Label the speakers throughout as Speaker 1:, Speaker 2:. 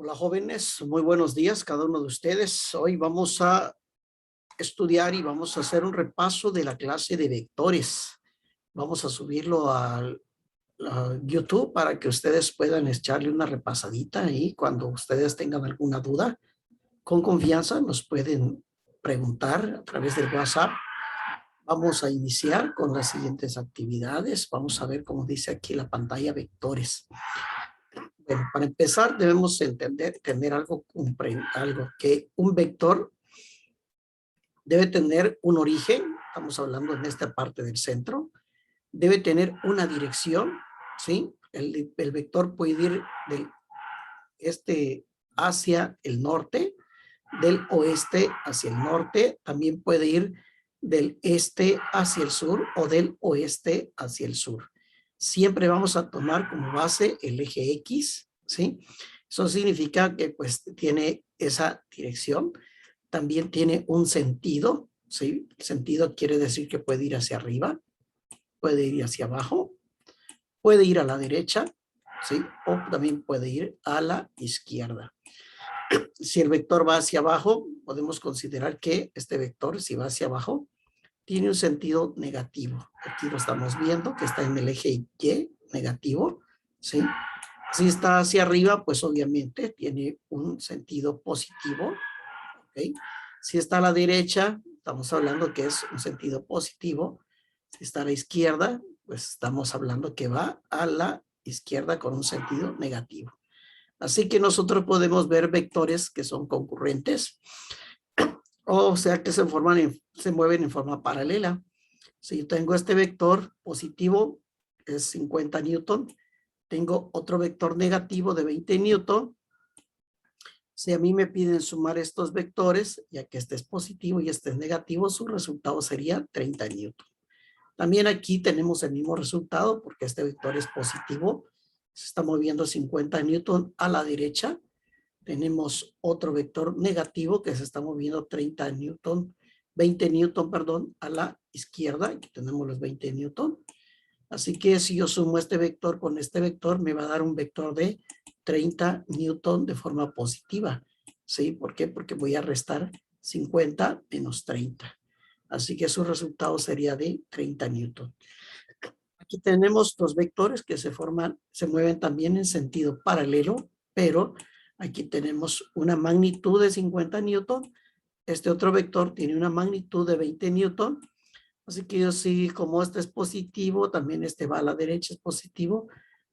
Speaker 1: Hola jóvenes, muy buenos días cada uno de ustedes. Hoy vamos a estudiar y vamos a hacer un repaso de la clase de vectores. Vamos a subirlo a YouTube para que ustedes puedan echarle una repasadita y cuando ustedes tengan alguna duda, con confianza nos pueden preguntar a través del WhatsApp. Vamos a iniciar con las siguientes actividades. Vamos a ver cómo dice aquí la pantalla vectores. Bueno, para empezar debemos tener algo que un vector debe tener un origen, estamos hablando en esta parte del centro, debe tener una dirección, ¿sí? El vector puede ir del este hacia el norte, del oeste hacia el norte, también puede ir del este hacia el sur o del oeste hacia el sur. Siempre vamos a tomar como base el eje X, ¿sí? Eso significa que pues tiene esa dirección, también tiene un sentido, ¿sí? El sentido quiere decir que puede ir hacia arriba, puede ir hacia abajo, puede ir a la derecha, ¿sí? O también puede ir a la izquierda. Si el vector va hacia abajo, podemos considerar que este vector, si va hacia abajo, tiene un sentido negativo. Aquí lo estamos viendo, que está en el eje Y, negativo, ¿sí? Si está hacia arriba, pues obviamente tiene un sentido positivo, ¿ok? Si está a la derecha, estamos hablando que es un sentido positivo. Si está a la izquierda, pues estamos hablando que va a la izquierda con un sentido negativo. Así que nosotros podemos ver vectores que son concurrentes, o sea que se mueven en forma paralela. Si yo tengo este vector positivo, es 50 newton, tengo otro vector negativo de 20 newton. Si a mí me piden sumar estos vectores, ya que este es positivo y este es negativo, su resultado sería 30 newton. También aquí tenemos el mismo resultado porque este vector es positivo, se está moviendo 50 newton a la derecha. Tenemos otro vector negativo que se está moviendo 30 newton, 20 newton, perdón, a la izquierda. Aquí tenemos los 20 newton. Así que si yo sumo este vector con este vector, me va a dar un vector de 30 newton de forma positiva. ¿Sí? ¿Por qué? Porque voy a restar 50 menos 30. Así que su resultado sería de 30 newton. Aquí tenemos dos vectores que se mueven también en sentido paralelo, pero aquí tenemos una magnitud de 50 newton. Este otro vector tiene una magnitud de 20 newton. Así que yo sí, como este es positivo, también este va a la derecha, es positivo.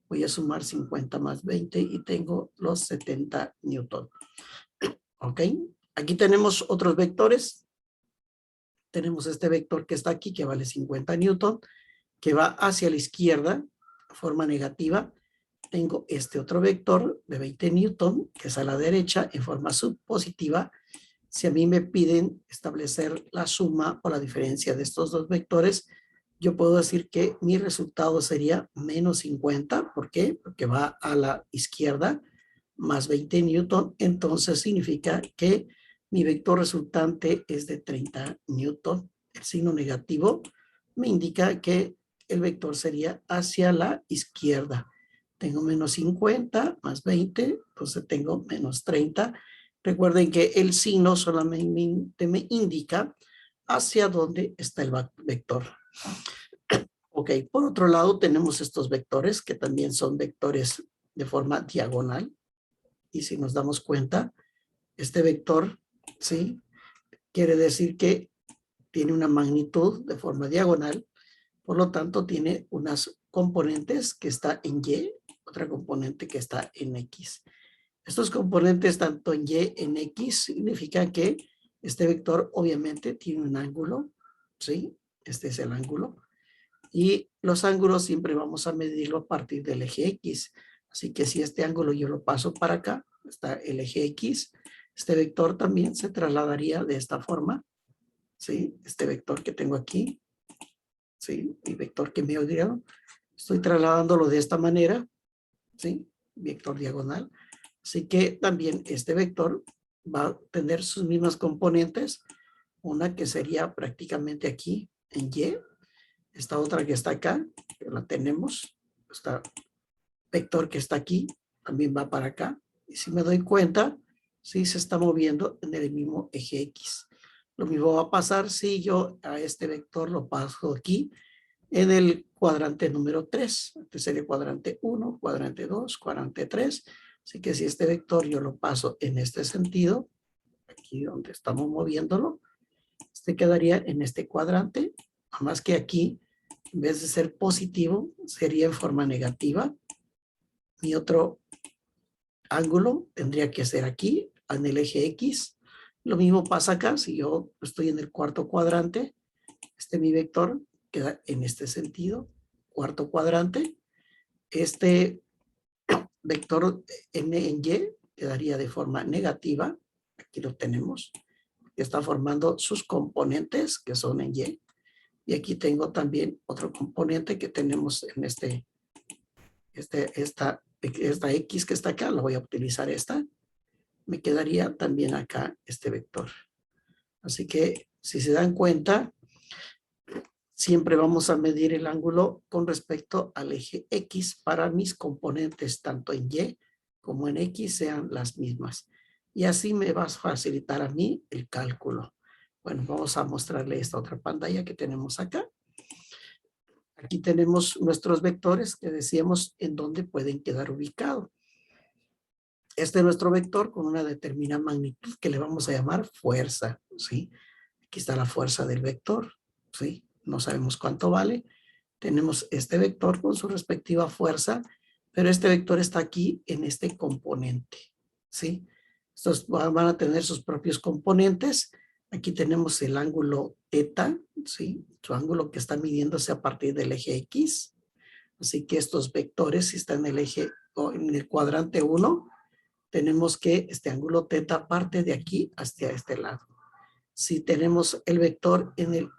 Speaker 1: Voy a sumar 50 más 20 y tengo los 70 newton. ¿Ok? Aquí tenemos otros vectores. Tenemos este vector que está aquí, que vale 50 newton, que va hacia la izquierda, de forma negativa. Tengo este otro vector de 20 newton, que es a la derecha, en forma subpositiva. Si a mí me piden establecer la suma o la diferencia de estos dos vectores, yo puedo decir que mi resultado sería menos 50. ¿Por qué? Porque va a la izquierda, más 20 newton. Entonces significa que mi vector resultante es de 30 newton. El signo negativo me indica que el vector sería hacia la izquierda. Tengo menos 50 más 20, entonces tengo menos 30. Recuerden que el signo solamente me indica hacia dónde está el vector. Ok, por otro lado tenemos estos vectores que también son vectores de forma diagonal. Y si nos damos cuenta, este vector, ¿sí? Quiere decir que tiene una magnitud de forma diagonal, por lo tanto tiene unas componentes que está en Y, otra componente que está en X. Estos componentes tanto en Y en X significan que este vector obviamente tiene un ángulo, ¿sí? Este es el ángulo. Y los ángulos siempre vamos a medirlo a partir del eje X. Así que si este ángulo yo lo paso para acá, está el eje X, este vector también se trasladaría de esta forma, ¿sí? Este vector que tengo aquí, ¿sí? Mi vector que me dio, estoy trasladándolo de esta manera, ¿sí? Vector diagonal. Así que también este vector va a tener sus mismas componentes, una que sería prácticamente aquí en Y, esta otra que está acá, que la tenemos, esta vector que está aquí, también va para acá, Y si me doy cuenta, sí se está moviendo en el mismo eje X. Lo mismo va a pasar si yo a este vector lo paso aquí en el cuadrante número 3. Este sería el cuadrante 1, cuadrante 2, cuadrante 3. Así que si este vector yo lo paso en este sentido, aquí donde estamos moviéndolo, este quedaría en este cuadrante, nada más que aquí, en vez de ser positivo, sería en forma negativa. Mi otro ángulo tendría que ser aquí, en el eje X. Lo mismo pasa acá, si yo estoy en el cuarto cuadrante, mi vector queda en este sentido, cuarto cuadrante. Este vector n en y quedaría de forma negativa, aquí lo tenemos, está formando sus componentes que son en y. Y aquí tengo también otro componente que tenemos en esta X que está acá, la voy a utilizar esta. Me quedaría también acá este vector. Así que si se dan cuenta, siempre vamos a medir el ángulo con respecto al eje X para mis componentes, tanto en Y como en X sean las mismas. Y así me va a facilitar a mí el cálculo. Bueno, vamos a mostrarle esta otra pantalla que tenemos acá. Aquí tenemos nuestros vectores que decíamos en dónde pueden quedar ubicados. Este es nuestro vector con una determinada magnitud que le vamos a llamar fuerza, ¿sí? Aquí está la fuerza del vector, ¿sí? No sabemos cuánto vale. Tenemos este vector con su respectiva fuerza, pero este vector está aquí en este componente, ¿sí? Estos van a tener sus propios componentes. Aquí tenemos el ángulo θ, ¿sí? Su ángulo que está midiéndose a partir del eje X. Así que estos vectores, si están en el eje o en el cuadrante 1, tenemos que este ángulo θ parte de aquí hacia este lado. Si tenemos el vector en el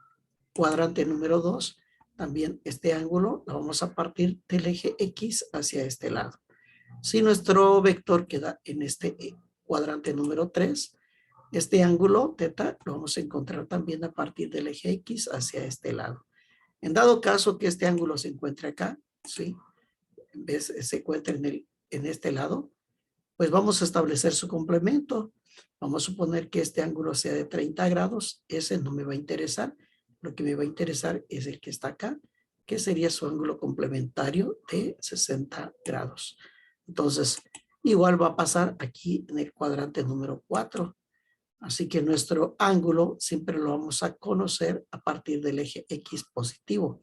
Speaker 1: cuadrante número 2, también este ángulo lo vamos a partir del eje X hacia este lado. Si nuestro vector queda en este cuadrante número 3, este ángulo θ lo vamos a encontrar también a partir del eje X hacia este lado. En dado caso que este ángulo se encuentre acá, ¿sí? En vez se encuentre en este lado, pues vamos a establecer su complemento. Vamos a suponer que este ángulo sea de 30 grados. Ese no me va a interesar. Lo que me va a interesar es el que está acá, que sería su ángulo complementario de 60 grados. Entonces, igual va a pasar aquí en el cuadrante número 4. Así que nuestro ángulo siempre lo vamos a conocer a partir del eje X positivo.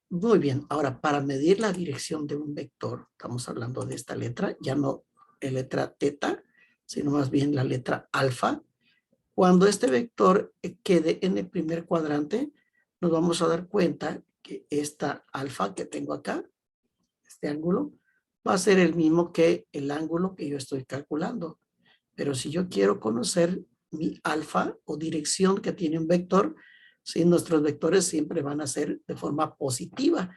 Speaker 1: Muy bien, ahora para medir la dirección de un vector, estamos hablando de esta letra, ya no la letra θ, sino más bien la letra alfa. Cuando este vector quede en el primer cuadrante, nos vamos a dar cuenta que esta alfa que tengo acá, este ángulo, va a ser el mismo que el ángulo que yo estoy calculando. Pero si yo quiero conocer mi alfa o dirección que tiene un vector, ¿sí? Nuestros vectores siempre van a ser de forma positiva.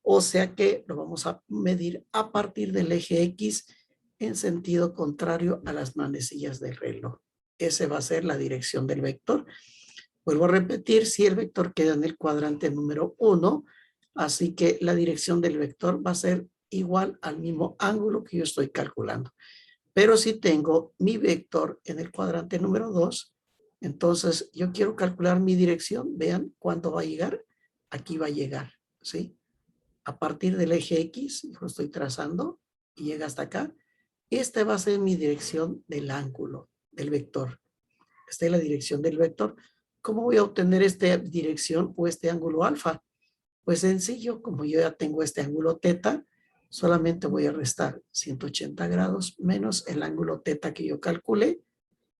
Speaker 1: O sea que lo vamos a medir a partir del eje X en sentido contrario a las manecillas del reloj. Ese va a ser la dirección del vector. Vuelvo a repetir, si el vector queda en el cuadrante número 1, así que la dirección del vector va a ser igual al mismo ángulo que yo estoy calculando. Pero si tengo mi vector en el cuadrante número 2, entonces yo quiero calcular mi dirección. Vean cuándo va a llegar. Aquí va a llegar, ¿sí? A partir del eje X, lo estoy trazando y llega hasta acá. Esta va a ser mi dirección del ángulo, del vector. Esta es la dirección del vector. ¿Cómo voy a obtener esta dirección o este ángulo alfa? Pues sencillo, como yo ya tengo este ángulo θ, solamente voy a restar 180 grados menos el ángulo θ que yo calculé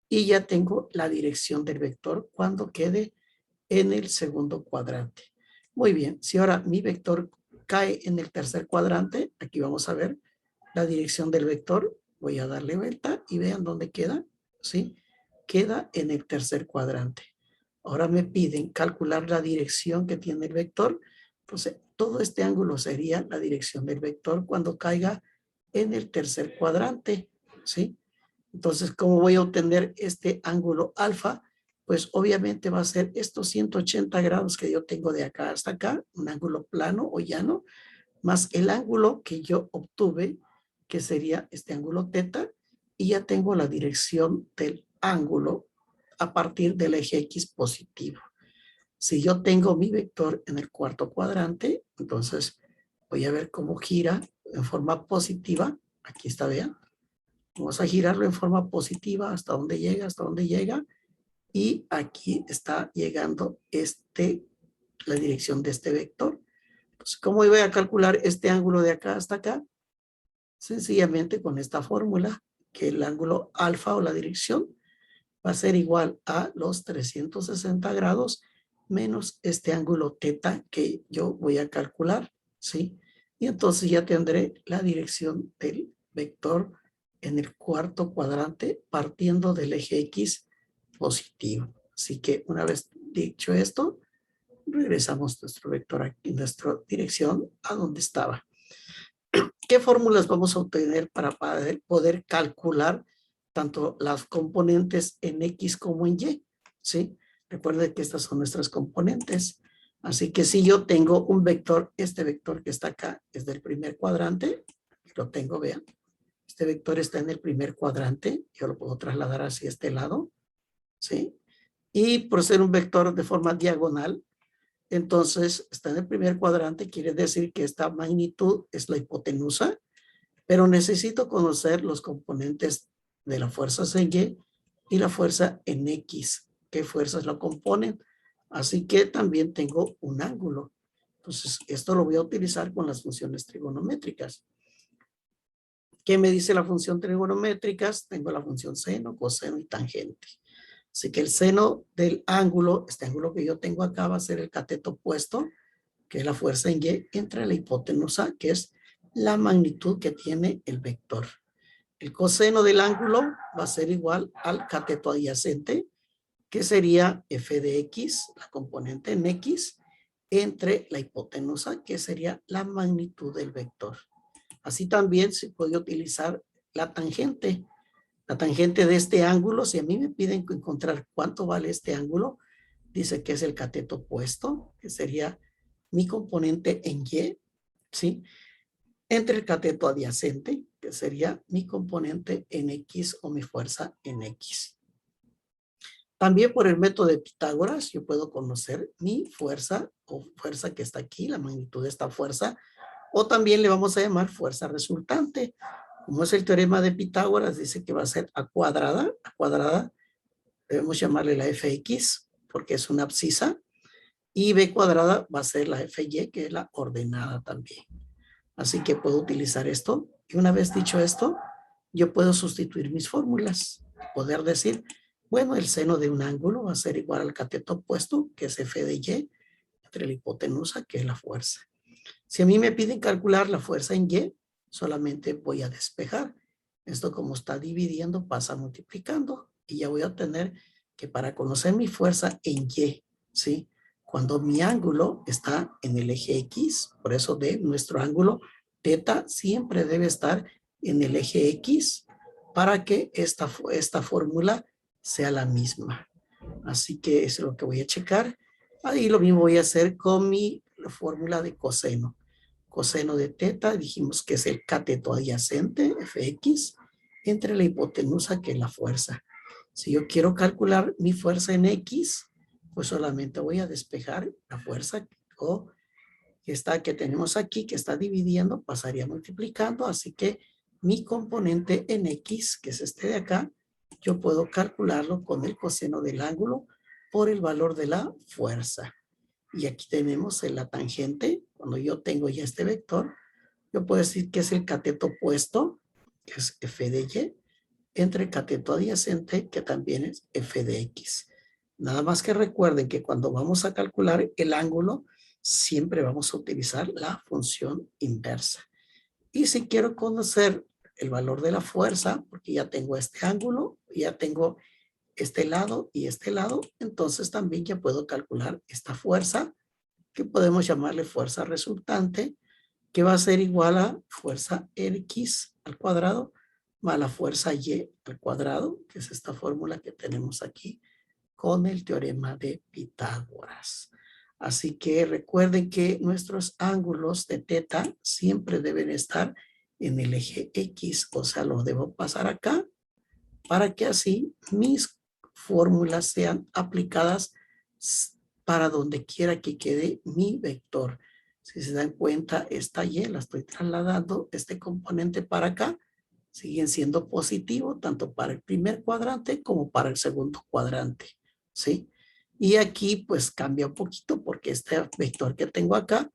Speaker 1: y ya tengo la dirección del vector cuando quede en el segundo cuadrante. Muy bien, si ahora mi vector cae en el tercer cuadrante, aquí vamos a ver la dirección del vector. Voy a darle vuelta y vean dónde queda, ¿sí? Queda en el tercer cuadrante. Ahora me piden calcular la dirección que tiene el vector. Entonces, todo este ángulo sería la dirección del vector cuando caiga en el tercer cuadrante, ¿sí? Entonces, ¿cómo voy a obtener este ángulo alfa? Pues obviamente va a ser estos 180 grados que yo tengo de acá hasta acá, un ángulo plano o llano, más el ángulo que yo obtuve, que sería este ángulo teta, y ya tengo la dirección del ángulo a partir del eje X positivo. Si yo tengo mi vector en el cuarto cuadrante, entonces voy a ver cómo gira en forma positiva. Aquí está, vean. Vamos a girarlo en forma positiva hasta donde llega, hasta donde llega. Y aquí está llegando la dirección de este vector. Entonces, ¿cómo voy a calcular este ángulo de acá hasta acá? Sencillamente con esta fórmula, que el ángulo alfa o la dirección va a ser igual a los 360 grados menos este ángulo teta que yo voy a calcular, ¿sí? Y entonces ya tendré la dirección del vector en el cuarto cuadrante partiendo del eje X positivo. Así que una vez dicho esto, regresamos nuestro vector aquí, nuestra dirección a donde estaba. ¿Qué fórmulas vamos a obtener para poder calcular tanto las componentes en X como en Y? ¿Sí? Recuerden que estas son nuestras componentes. Así que si yo tengo un vector, este vector que está acá es del primer cuadrante, lo tengo, vean. Este vector está en el primer cuadrante, yo lo puedo trasladar hacia este lado, ¿sí? Y por ser un vector de forma diagonal, entonces está en el primer cuadrante, quiere decir que esta magnitud es la hipotenusa, pero necesito conocer los componentes de la fuerza en Y la fuerza en X. ¿Qué fuerzas lo componen? Así que también tengo un ángulo. Entonces, esto lo voy a utilizar con las funciones trigonométricas. ¿Qué me dice la función trigonométricas? Tengo la función seno, coseno y tangente. Así que el seno del ángulo, este ángulo que yo tengo acá va a ser el cateto opuesto, que es la fuerza en Y, entre la hipotenusa, que es la magnitud que tiene el vector. El coseno del ángulo va a ser igual al cateto adyacente, que sería f de x, la componente en x, entre la hipotenusa, que sería la magnitud del vector. Así también se puede utilizar la tangente. La tangente de este ángulo, si a mí me piden encontrar cuánto vale este ángulo, dice que es el cateto opuesto, que sería mi componente en Y, ¿sí? Entre el cateto adyacente, que sería mi componente en X o mi fuerza en X. También por el método de Pitágoras, yo puedo conocer mi fuerza o fuerza que está aquí, la magnitud de esta fuerza, o también le vamos a llamar fuerza resultante. Como es el teorema de Pitágoras, dice que va a ser a cuadrada, debemos llamarle la fx, porque es una abscisa, y b cuadrada va a ser la fy, que es la ordenada también. Así que puedo utilizar esto. Y una vez dicho esto, yo puedo sustituir mis fórmulas. Poder decir, bueno, el seno de un ángulo va a ser igual al cateto opuesto, que es f de y, entre la hipotenusa, que es la fuerza. Si a mí me piden calcular la fuerza en y, solamente voy a despejar. Esto como está dividiendo, pasa multiplicando. Y ya voy a tener que para conocer mi fuerza en y, ¿sí? Cuando mi ángulo está en el eje X, por eso de nuestro ángulo teta siempre debe estar en el eje X para que esta fórmula sea la misma. Así que eso es lo que voy a checar. Ahí lo mismo voy a hacer con mi fórmula de coseno. Coseno de teta, dijimos que es el cateto adyacente, fx, entre la hipotenusa, que es la fuerza. Si yo quiero calcular mi fuerza en X, pues solamente voy a despejar la fuerza que tenemos aquí, que está dividiendo, pasaría multiplicando, así que mi componente en X, que es este de acá, yo puedo calcularlo con el coseno del ángulo por el valor de la fuerza. Y aquí tenemos la tangente. Cuando yo tengo ya este vector, yo puedo decir que es el cateto opuesto, que es f de y, entre el cateto adyacente, que también es f de x. Nada más que recuerden que cuando vamos a calcular el ángulo, siempre vamos a utilizar la función inversa. Y si quiero conocer el valor de la fuerza, porque ya tengo este ángulo, ya tengo este lado y este lado, entonces también ya puedo calcular esta fuerza, que podemos llamarle fuerza resultante, que va a ser igual a fuerza X al cuadrado más la fuerza Y al cuadrado, que es esta fórmula que tenemos aquí con el teorema de Pitágoras. Así que recuerden que nuestros ángulos de teta siempre deben estar en el eje X, o sea, lo debo pasar acá para que así mis fórmulas sean aplicadas para donde quiera que quede mi vector. Si se dan cuenta, esta Y la estoy trasladando, este componente para acá, siguen siendo positivo tanto para el primer cuadrante como para el segundo cuadrante, ¿sí? Y aquí pues cambia un poquito porque este vector que tengo acá,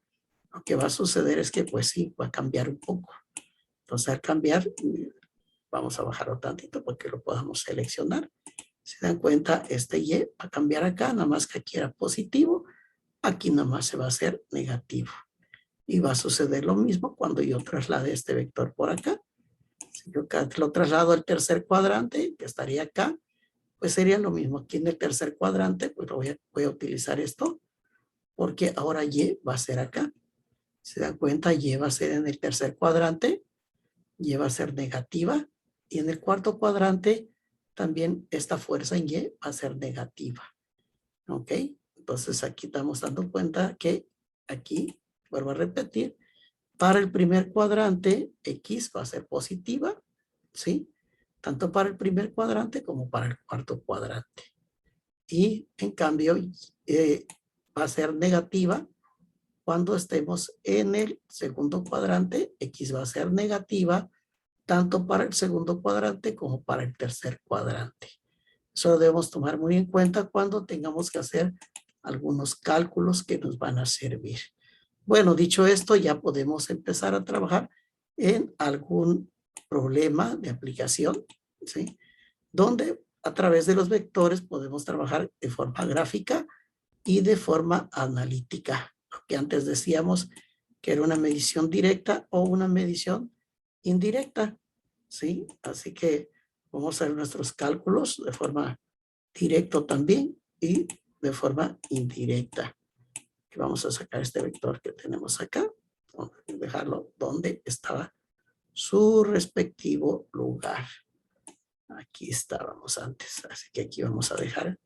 Speaker 1: lo que va a suceder es que pues sí, va a cambiar un poco. Entonces al cambiar, vamos a bajarlo tantito porque lo podamos seleccionar. Se dan cuenta, este Y va a cambiar acá, nada más que aquí era positivo, aquí nada más se va a hacer negativo. Y va a suceder lo mismo cuando yo traslade este vector por acá. Si yo lo traslado al tercer cuadrante, que estaría acá, pues sería lo mismo. Aquí en el tercer cuadrante, pues voy a utilizar esto, porque ahora Y va a ser acá. Se dan cuenta, Y va a ser en el tercer cuadrante, Y va a ser negativa, y en el cuarto cuadrante también esta fuerza en Y va a ser negativa. ¿Ok? Entonces aquí estamos dando cuenta que aquí, vuelvo a repetir, para el primer cuadrante X va a ser positiva, ¿sí? Tanto para el primer cuadrante como para el cuarto cuadrante. Y en cambio va a ser negativa cuando estemos en el segundo cuadrante. X va a ser negativa tanto para el segundo cuadrante como para el tercer cuadrante. Eso lo debemos tomar muy en cuenta cuando tengamos que hacer algunos cálculos que nos van a servir. Bueno, dicho esto, ya podemos empezar a trabajar en algún problema de aplicación, ¿sí? Donde a través de los vectores podemos trabajar de forma gráfica y de forma analítica. Lo que antes decíamos que era una medición directa o una medición indirecta, ¿sí? Así que vamos a hacer nuestros cálculos de forma directa también y de forma indirecta. Que vamos a sacar este vector que tenemos acá, dejarlo donde estaba su respectivo lugar. Aquí estábamos antes, así que aquí vamos a dejar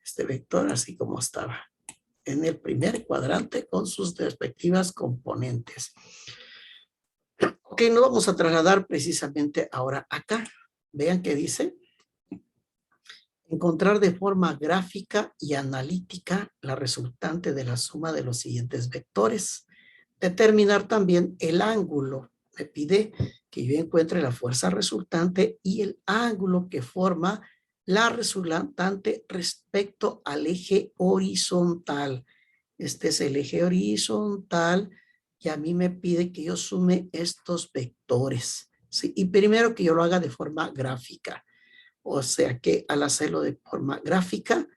Speaker 1: este vector así como estaba en el primer cuadrante con sus respectivas componentes. Ok, nos vamos a trasladar precisamente ahora acá. Vean que dice: encontrar de forma gráfica y analítica la resultante de la suma de los siguientes vectores. Determinar también el ángulo. Me pide que yo encuentre la fuerza resultante y el ángulo que forma la resultante respecto al eje horizontal. Este es el eje horizontal y a mí me pide que yo sume estos vectores, ¿sí? Y primero que yo lo haga de forma gráfica. O sea que al hacerlo de forma gráfica,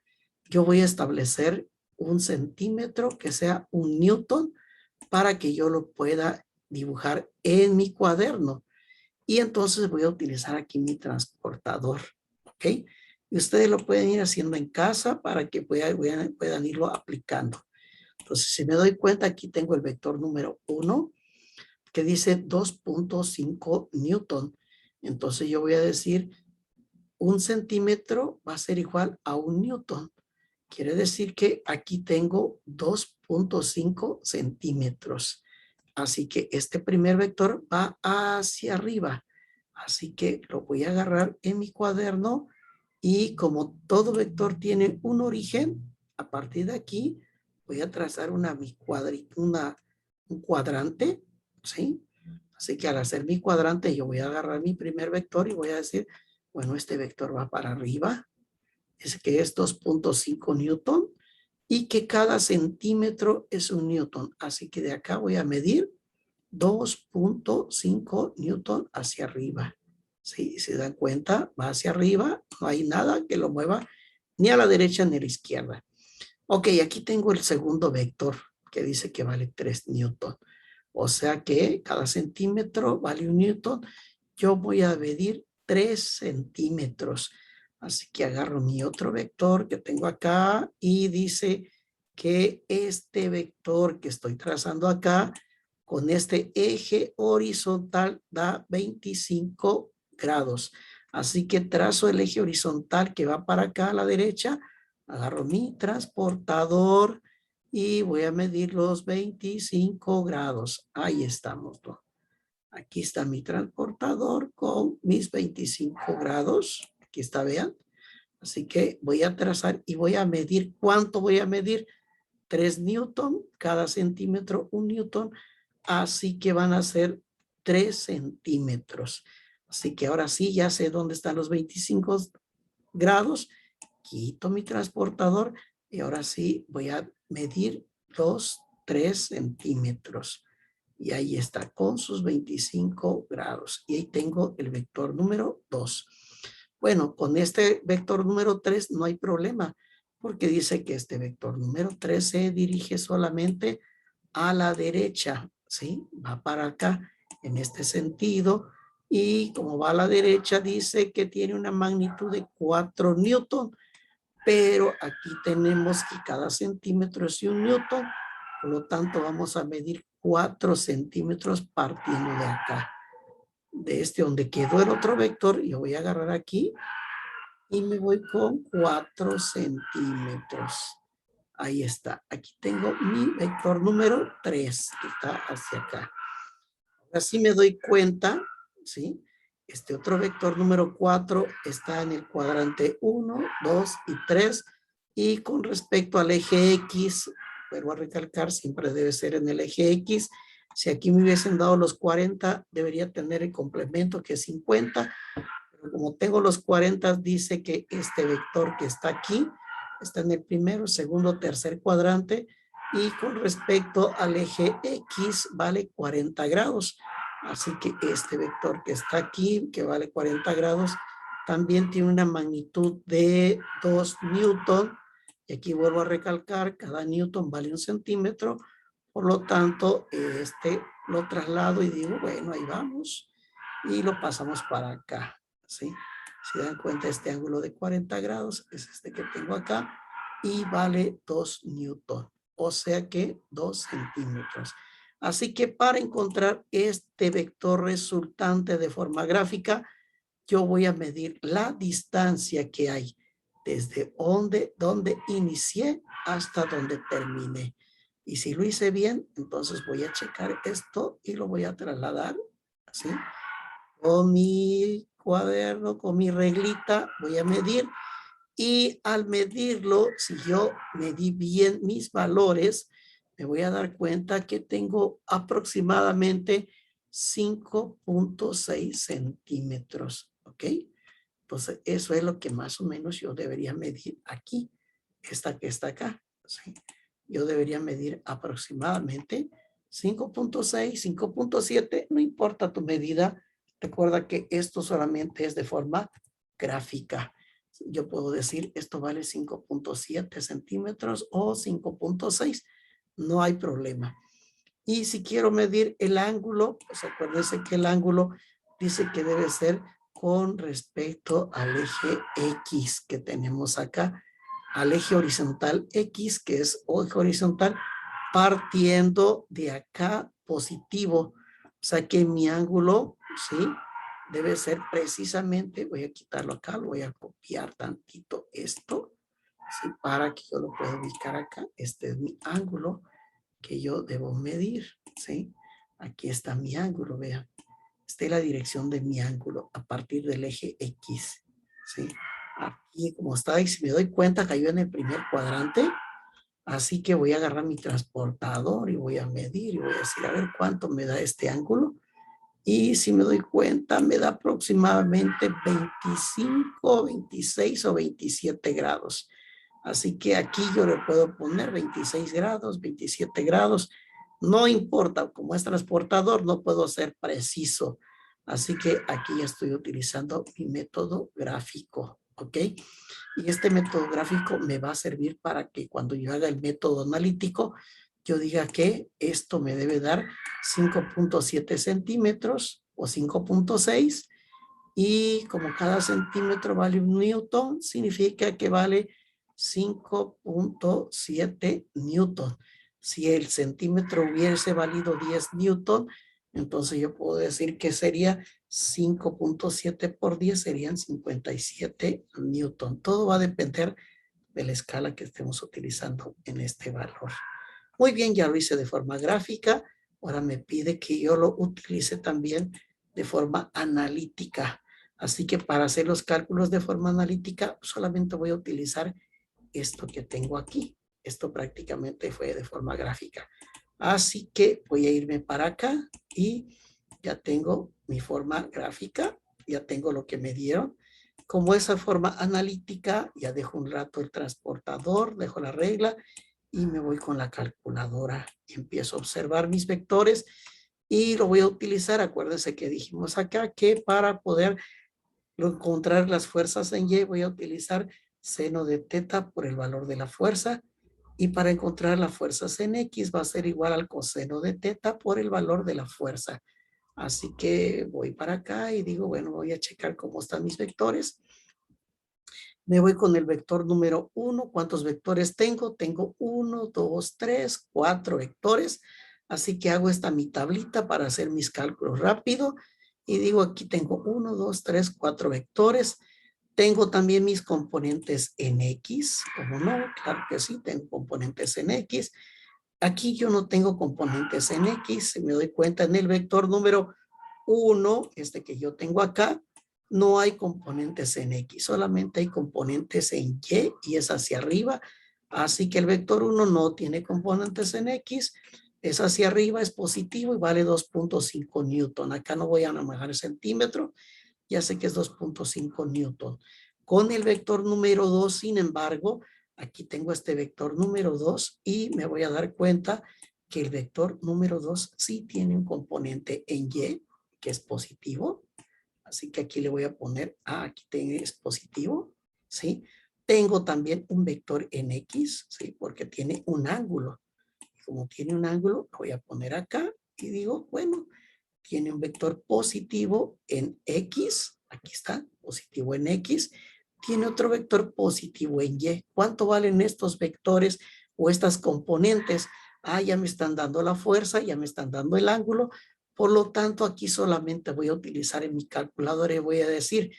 Speaker 1: yo voy a establecer un centímetro que sea un newton para que yo lo pueda dibujar en mi cuaderno. Y entonces voy a utilizar aquí mi transportador, ¿ok? Y ustedes lo pueden ir haciendo en casa para que puedan irlo aplicando. Entonces, si me doy cuenta, aquí tengo el vector número 1 que dice 2.5 newton. Entonces yo voy a decir un centímetro va a ser igual a un newton. Quiere decir que aquí tengo 2.5 centímetros. Así que este primer vector va hacia arriba. Así que lo voy a agarrar en mi cuaderno y como todo vector tiene un origen, a partir de aquí voy a trazar un cuadrante, ¿sí? Así que al hacer mi cuadrante yo voy a agarrar mi primer vector y voy a decir, bueno, este vector va para arriba, es que es 2.5 newton y que cada centímetro es un newton. Así que de acá voy a medir 2.5 newton hacia arriba. Si se dan cuenta, va hacia arriba, no hay nada que lo mueva ni a la derecha ni a la izquierda. Ok, aquí tengo el segundo vector que dice que vale 3 newton. O sea que cada centímetro vale un newton. Yo voy a medir 3 centímetros. Así que agarro mi otro vector que tengo acá y dice que este vector que estoy trazando acá con este eje horizontal da 25 grados. Así que trazo el eje horizontal que va para acá a la derecha, agarro mi transportador y voy a medir los 25 grados. Ahí estamos, ¿no? Aquí está mi transportador con mis 25 grados. Aquí está, vean. Así que voy a trazar y voy a medir. ¿Cuánto voy a medir? 3 newton, cada centímetro 1 newton. Así que van a ser 3 centímetros. Así que ahora sí, ya sé dónde están los 25 grados. Quito mi transportador y ahora sí voy a medir los 3 centímetros. Y ahí está con sus 25 grados. Y ahí tengo el vector número 2. Bueno, con este vector número 3 no hay problema, porque dice que este vector número 3 se dirige solamente a la derecha, ¿sí? Va para acá en este sentido. Y como va a la derecha, dice que tiene una magnitud de 4 newton, pero aquí tenemos que cada centímetro es 1 newton, por lo tanto vamos a medir 4 centímetros partiendo de acá. De este donde quedó el otro vector, yo voy a agarrar aquí y me voy con 4 centímetros. Ahí está. Aquí tengo mi vector número 3, que está hacia acá. Así me doy cuenta, ¿sí? Este otro vector número 4 está en el cuadrante 1, 2 y 3. Y con respecto al eje X, vuelvo a recalcar, siempre debe ser en el eje X. Si aquí me hubiesen dado los 40, debería tener el complemento que es 50. Pero como tengo los 40, dice que este vector que está aquí está en el primero, segundo, tercer cuadrante. Y con respecto al eje X, vale 40 grados. Así que este vector que está aquí, que vale 40 grados, también tiene una magnitud de 2 newton. Y aquí vuelvo a recalcar, cada newton vale 1 centímetro. Por lo tanto, este lo traslado y digo, bueno, ahí vamos. Y lo pasamos para acá, ¿sí? Si dan cuenta, este ángulo de 40 grados es este que tengo acá y vale 2 newton, o sea que 2 centímetros. Así que para encontrar este vector resultante de forma gráfica, yo voy a medir la distancia que hay desde donde inicié hasta donde terminé. Y si lo hice bien, entonces voy a checar esto y lo voy a trasladar, ¿sí? Con mi cuaderno, con mi reglita, voy a medir. Y al medirlo, si yo medí bien mis valores, me voy a dar cuenta que tengo aproximadamente 5.6 centímetros, ¿ok? Entonces, eso es lo que más o menos yo debería medir aquí, esta que está acá, ¿sí? Yo debería medir aproximadamente 5.6, 5.7, no importa tu medida. Recuerda que esto solamente es de forma gráfica. Yo puedo decir, esto vale 5.7 centímetros o 5.6, no hay problema. Y si quiero medir el ángulo, pues acuérdense que el ángulo dice que debe ser con respecto al eje X que tenemos acá, al eje horizontal X, que es eje horizontal, partiendo de acá positivo. O sea que mi ángulo, ¿sí? Debe ser precisamente, voy a quitarlo acá, lo voy a copiar tantito esto, ¿sí? Para que yo lo pueda ubicar acá. Este es mi ángulo que yo debo medir, ¿sí? Aquí está mi ángulo, vean. Esta es la dirección de mi ángulo a partir del eje X, ¿sí? Aquí, como está, y si me doy cuenta, cayó en el primer cuadrante, así que voy a agarrar mi transportador y voy a medir y voy a decir, a ver cuánto me da este ángulo. Y si me doy cuenta, me da aproximadamente 25, 26 o 27 grados. Así que aquí yo le puedo poner 26 grados, 27 grados. No importa, como es transportador, no puedo ser preciso. Así que aquí estoy utilizando mi método gráfico, ¿ok? Y este método gráfico me va a servir para que cuando yo haga el método analítico, yo diga que esto me debe dar 5.7 centímetros o 5.6, y como cada centímetro vale 1 newton, significa que vale 5.7 newton. Si el centímetro hubiese valido 10 newton, entonces yo puedo decir que sería 5.7 por 10, serían 57 newton. Todo va a depender de la escala que estemos utilizando en este valor. Muy bien, ya lo hice de forma gráfica. Ahora me pide que yo lo utilice también de forma analítica. Así que para hacer los cálculos de forma analítica, solamente voy a utilizar esto que tengo aquí. Esto prácticamente fue de forma gráfica. Así que voy a irme para acá y ya tengo mi forma gráfica. Ya tengo lo que me dieron. Como esa forma analítica, ya dejo un rato el transportador, dejo la regla y me voy con la calculadora y empiezo a observar mis vectores y lo voy a utilizar. Acuérdense que dijimos acá que para poder encontrar las fuerzas en Y voy a utilizar seno de teta por el valor de la fuerza y para encontrar las fuerzas en X va a ser igual al coseno de teta por el valor de la fuerza. Así que voy para acá y digo, bueno, voy a checar cómo están mis vectores. Me voy con el vector número 1. ¿Cuántos vectores tengo? Tengo 1, 2, 3, 4 vectores. Así que hago esta mi tablita para hacer mis cálculos rápido. Y digo, aquí tengo 1, 2, 3, 4 vectores. Tengo también mis componentes en X. ¿Cómo no? Claro que sí, tengo componentes en X. Aquí yo no tengo componentes en X. Si me doy cuenta en el vector número 1, este que yo tengo acá, no hay componentes en X, solamente hay componentes en y es hacia arriba. Así que el vector 1 no tiene componentes en X, es hacia arriba, es positivo y vale 2.5 Newton. Acá no voy a manejar el centímetro, ya sé que es 2.5 Newton. Con el vector número 2, sin embargo, aquí tengo este vector número 2 y me voy a dar cuenta que el vector número 2 sí tiene un componente en Y, que es positivo. Así que aquí le voy a poner, aquí es positivo, ¿sí? Tengo también un vector en X, ¿sí? Porque tiene un ángulo. Como tiene un ángulo, lo voy a poner acá y digo, bueno, tiene un vector positivo en X, aquí está, positivo en X, tiene otro vector positivo en Y. ¿Cuánto valen estos vectores o estas componentes? Ya me están dando la fuerza, ya me están dando el ángulo, por lo tanto aquí solamente voy a utilizar en mi calculadora y voy a decir,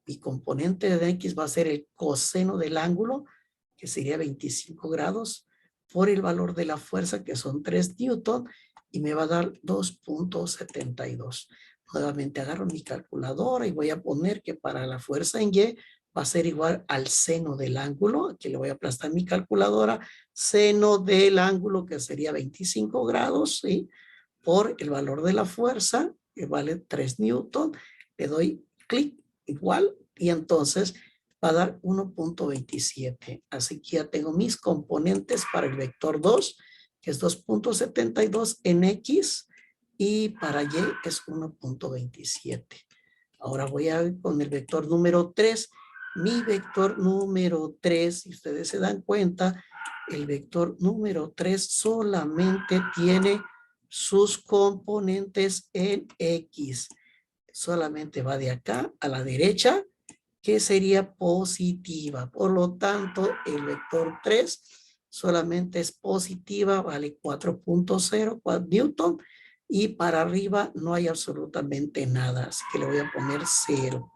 Speaker 1: mi componente de X va a ser el coseno del ángulo, que sería 25 grados, por el valor de la fuerza, que son 3 Newton, y me va a dar 2.72. Nuevamente agarro mi calculadora y voy a poner que para la fuerza en Y va a ser igual al seno del ángulo. Aquí le voy a aplastar mi calculadora. Seno del ángulo, que sería 25 grados, ¿sí? Por el valor de la fuerza, que vale 3 Newton. Le doy clic igual y entonces va a dar 1.27. Así que ya tengo mis componentes para el vector 2, que es 2.72 en X, y para Y es 1.27. Ahora voy a ir con el vector número 3. Mi vector número 3, si ustedes se dan cuenta, el vector número 3 solamente tiene sus componentes en X. Solamente va de acá a la derecha, que sería positiva. Por lo tanto, el vector 3 solamente es positiva, vale 4.0 Newton, y para arriba no hay absolutamente nada, así que le voy a poner 0.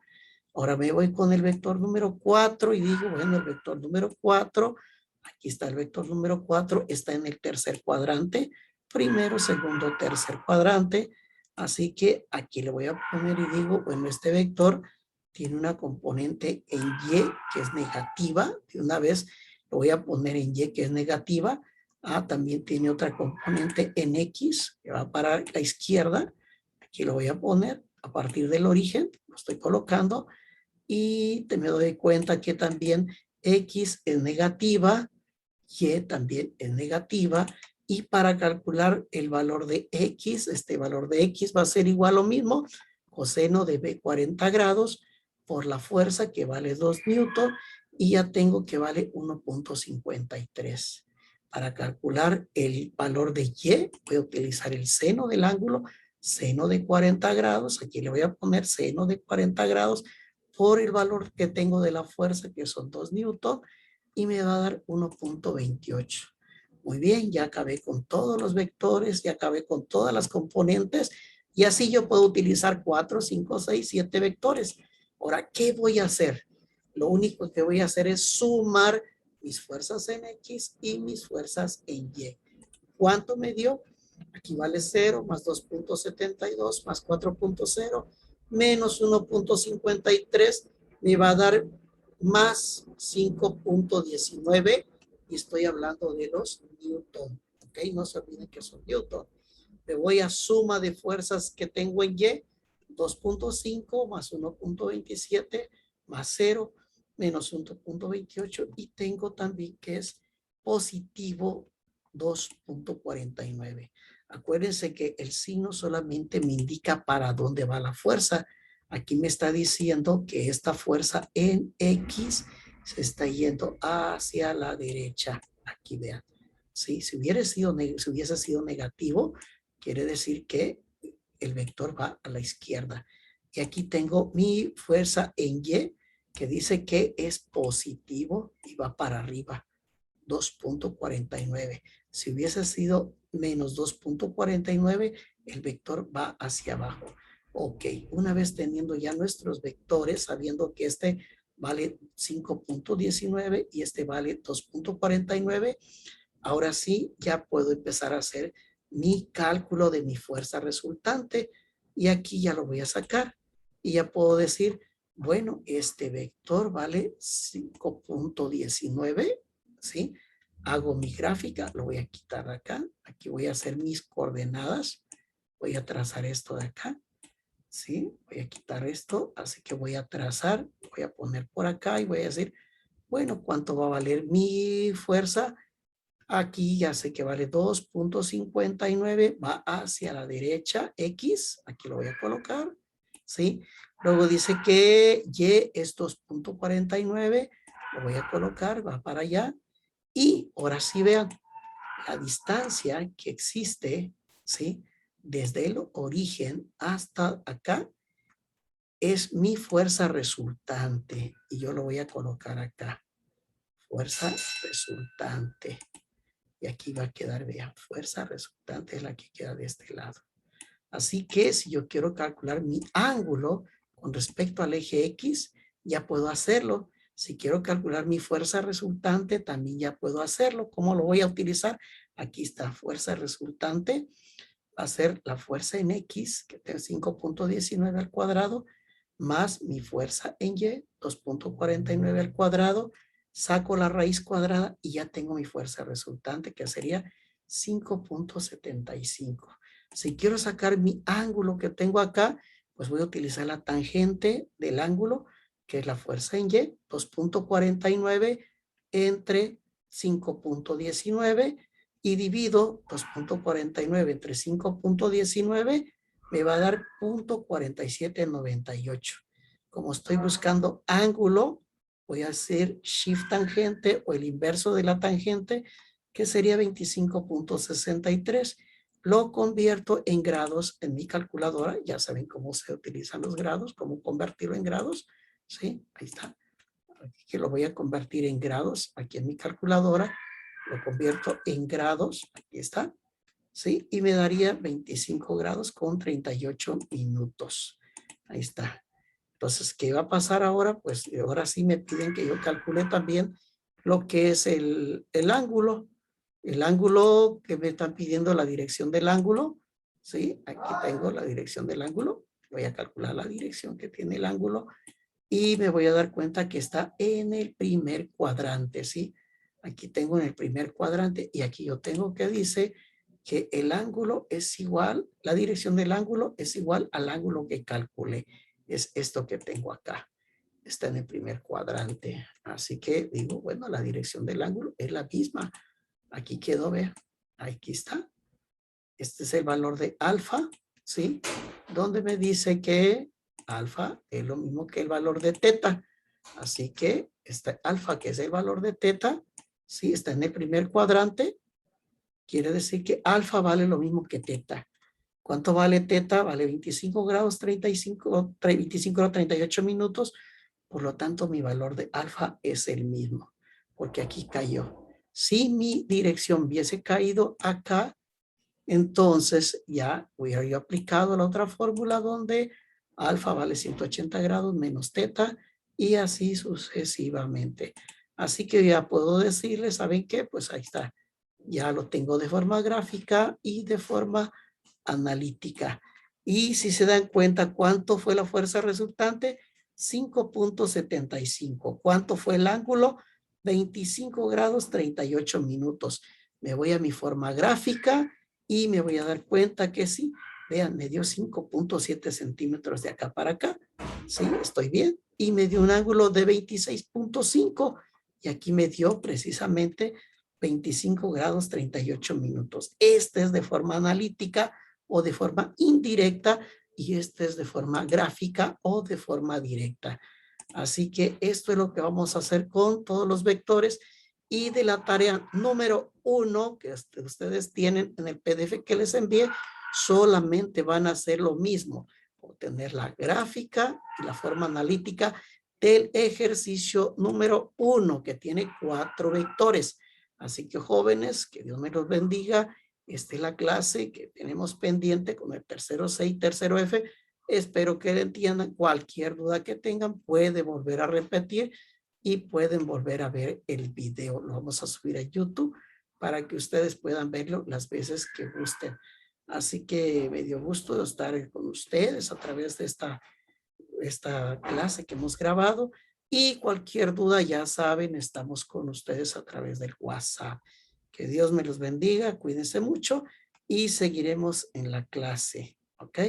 Speaker 1: Ahora me voy con el vector número 4 y digo, bueno, el vector número 4, aquí está el vector número 4, está en el tercer cuadrante, primero, segundo, tercer cuadrante, así que aquí le voy a poner y digo, bueno, este vector tiene una componente en Y que es negativa, de una vez lo voy a poner en Y que es negativa. También tiene otra componente en X que va para la izquierda, aquí lo voy a poner a partir del origen, lo estoy colocando y me doy cuenta que también X es negativa, Y también es negativa, y para calcular el valor de X, este valor de X va a ser igual a lo mismo, coseno de B 40 grados por la fuerza, que vale 2 Newton, y ya tengo que vale 1.53. Para calcular el valor de Y, voy a utilizar el seno del ángulo, seno de 40 grados, aquí le voy a poner seno de 40 grados, por el valor que tengo de la fuerza, que son 2 Newton, y me va a dar 1.28. Muy bien, ya acabé con todos los vectores, ya acabé con todas las componentes, y así yo puedo utilizar 4, 5, 6, 7 vectores. Ahora, ¿qué voy a hacer? Lo único que voy a hacer es sumar mis fuerzas en X y mis fuerzas en Y. ¿Cuánto me dio? Aquí vale 0 más 2.72 más 4.0 menos 1.53 me va a dar más 5.19 y estoy hablando de los newton. ¿Ok? No se olviden que son newton. Me voy a suma de fuerzas que tengo en Y, 2.5 más 1.27 más 0 menos 1.28 y tengo también que es positivo 2.49. Acuérdense que el signo solamente me indica para dónde va la fuerza. Aquí me está diciendo que esta fuerza en X se está yendo hacia la derecha. Aquí vean. ¿Sí? Si hubiese sido negativo, quiere decir que el vector va a la izquierda. Y aquí tengo mi fuerza en Y, que dice que es positivo y va para arriba, 2.49. Si hubiese sido menos 2.49, el vector va hacia abajo. Ok, una vez teniendo ya nuestros vectores, sabiendo que este vale 5.19 y este vale 2.49, ahora sí ya puedo empezar a hacer mi cálculo de mi fuerza resultante y aquí ya lo voy a sacar y ya puedo decir, bueno, este vector vale 5.19, ¿sí? Hago mi gráfica, lo voy a quitar de acá, aquí voy a hacer mis coordenadas, voy a trazar esto de acá, ¿sí? Voy a quitar esto, así que voy a trazar, voy a poner por acá y voy a decir, bueno, ¿cuánto va a valer mi fuerza? Aquí ya sé que vale 2.59, va hacia la derecha, X, aquí lo voy a colocar, ¿sí? Luego dice que Y es 2.49, lo voy a colocar, va para allá. Y ahora sí vean, la distancia que existe, ¿sí? Desde el origen hasta acá es mi fuerza resultante. Y yo lo voy a colocar acá, fuerza resultante. Y aquí va a quedar, vean, fuerza resultante es la que queda de este lado. Así que si yo quiero calcular mi ángulo con respecto al eje X, ya puedo hacerlo. Si quiero calcular mi fuerza resultante, también ya puedo hacerlo. ¿Cómo lo voy a utilizar? Aquí está, fuerza resultante. Va a ser la fuerza en X, que tengo 5.19 al cuadrado, más mi fuerza en Y, 2.49 al cuadrado, saco la raíz cuadrada y ya tengo mi fuerza resultante, que sería 5.75. Si quiero sacar mi ángulo que tengo acá, pues voy a utilizar la tangente del ángulo, que es la fuerza en Y, 2.49 entre 5.19 y divido 2.49 entre 5.19, me va a dar 0.4798. Como estoy buscando ángulo, voy a hacer shift tangente o el inverso de la tangente, que sería 25.63. Lo convierto en grados en mi calculadora. Ya saben cómo se utilizan los grados, cómo convertirlo en grados. ¿Sí? Ahí está. Aquí lo voy a convertir en grados aquí en mi calculadora. Lo convierto en grados. Aquí está. ¿Sí? Y me daría 25 grados con 38 minutos. Ahí está. Entonces, ¿qué va a pasar ahora? Pues ahora sí me piden que yo calcule también lo que es el ángulo. El ángulo que me están pidiendo, la dirección del ángulo. ¿Sí? Aquí tengo la dirección del ángulo. Voy a calcular la dirección que tiene el ángulo y me voy a dar cuenta que está en el primer cuadrante, ¿sí? Aquí tengo en el primer cuadrante y aquí yo tengo que dice que el ángulo es igual, la dirección del ángulo es igual al ángulo que calculé. Es esto que tengo acá. Está en el primer cuadrante. Así que digo, bueno, la dirección del ángulo es la misma. Aquí quedó, vean. Aquí está. Este es el valor de alfa, ¿sí? Donde me dice que alfa es lo mismo que el valor de teta. Así que este alfa, que es el valor de teta, ¿sí? Está en el primer cuadrante. Quiere decir que alfa vale lo mismo que teta. ¿Cuánto vale teta? Vale 25 grados 35, 25 grados 38 minutos. Por lo tanto, mi valor de alfa es el mismo, porque aquí cayó. Si mi dirección hubiese caído acá, entonces ya hubiera yo aplicado la otra fórmula donde alfa vale 180 grados menos teta y así sucesivamente. Así que ya puedo decirle, ¿saben qué? Pues ahí está. Ya lo tengo de forma gráfica y de forma analítica. Y si se dan cuenta, ¿cuánto fue la fuerza resultante? 5.75. ¿Cuánto fue el ángulo? 25 grados 38 minutos. Me voy a mi forma gráfica y me voy a dar cuenta que sí. Vean, me dio 5.7 centímetros de acá para acá. Sí, estoy bien. Y me dio un ángulo de 26.5. Y aquí me dio precisamente 25 grados 38 minutos. Este es de forma analítica o de forma indirecta y este es de forma gráfica o de forma directa. Así que esto es lo que vamos a hacer con todos los vectores y de la tarea número 1 que ustedes tienen en el PDF que les envié, solamente van a hacer lo mismo, obtener la gráfica y la forma analítica del ejercicio número 1 que tiene 4 vectores. Así que jóvenes, que Dios me los bendiga. Esta es la clase que tenemos pendiente con el tercero C y tercero F. Espero que entiendan. Cualquier duda que tengan puede volver a repetir y pueden volver a ver el video. Lo vamos a subir a YouTube para que ustedes puedan verlo las veces que gusten. Así que me dio gusto estar con ustedes a través de esta clase que hemos grabado y cualquier duda ya saben, estamos con ustedes a través del WhatsApp. Que Dios me los bendiga, cuídense mucho y seguiremos en la clase, ¿ok?